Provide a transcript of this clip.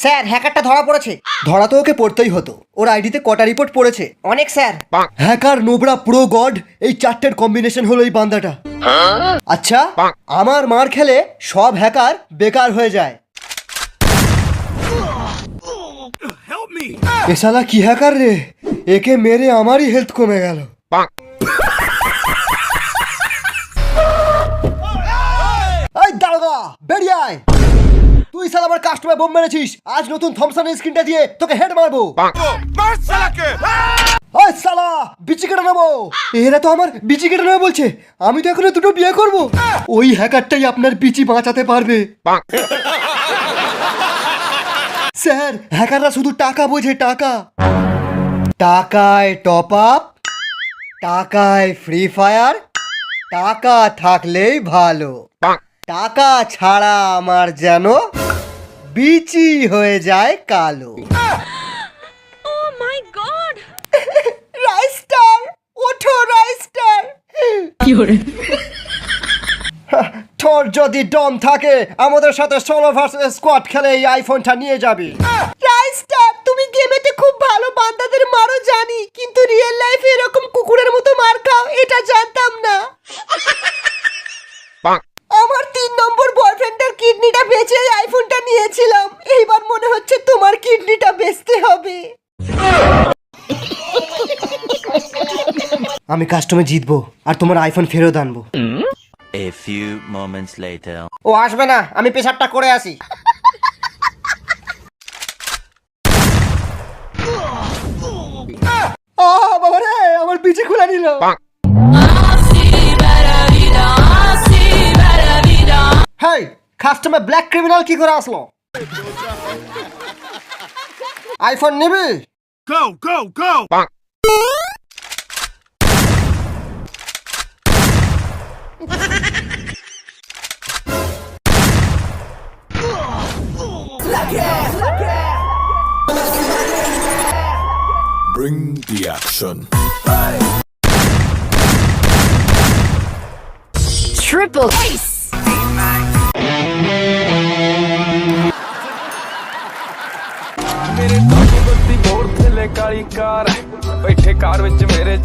Sir হ্যাকারটা ধরা পড়েছে। ধরা তো ওকে পড়তেই হতো, ওর আইডিতে কটা রিপোর্ট পড়েছে? অনেক sir. Hacker, Nubra, pro, god, এই চারটের কম্বিনেশন হলো এই বান্দাটা। আচ্ছা, আমার মার খেলে সব হ্যাকার বেকার হয়ে যায়। এ শালা কি হ্যাকার রে, একে মেরে আমারই হেলথ কমে গেল। এই দারোগা, বেরিয়ে আয়। তুই শালা আমার কাস্টমার বোম মেরেছিস, আজ নতুন থমসনের স্ক্রিনটা দিয়ে তোকে হেড মারবো। ওই শালা, বিচি কেটে নেবো। এরা তো আমার বিচি কেটে নেবে বলছে, আমি তো এখনো দুটো বিয়ে করব। ওই হ্যাকারটাই আপনার বিচি বাঁচাতে পারবে। স্যার, হ্যাকাররা শুধু টাকা বোঝে, টাকা। টাকায় টপ আপ, টাকায় ফ্রি ফায়ার, টাকা থাকলেই ভালো। টাকা ছাড়া আমার যেন বিচি হয়ে যায় কালো। Oh my god! রাইস্টার, ওঠো রাইস্টার। তোর যদি দম থাকে আমাদের সাথে সোলো ভার্সেস স্কোয়াড খেলে এই আইফোনটা নিয়ে যাবি। রাইস্টার, তুমি গেমেতে খুব ভালো বান্দাদের মারো জানি, কিন্তু রিয়েল লাইফে এরকম কুকুরের মতো মার খাও এটা জানতাম না। আমার 3 নম্বর বয়ফ্রেন্ডের কিডনিটা বেচে এই আইফোনটা নিয়েছিলাম, এইবার মনে হচ্ছে তোমার কিডনিটা বেচতে হবে। আমি কাস্টমে জিতবো আর তোমার আইফোন ফেরত আনবো। A few moments later. ও আসবে না, আমি পেশাবটা করে আসি। বাবা রে, আমার বিচি খুলে নিল। হেই, কাস্টমে ব্ল্যাক ক্রিমিনাল কি করে আসলো? আইফোন নিবি? Go, go, go! Bring the action. Triple ace! ਮੇਰੇ ਤੋਂ ਬੱਤੀ ਬੋਰ ਥੱਲੇ ਕਾਲੀ ਕਾਰ ਬੈਠੇ ਕਾਰ ਵਿੱਚ ਮੇਰੇ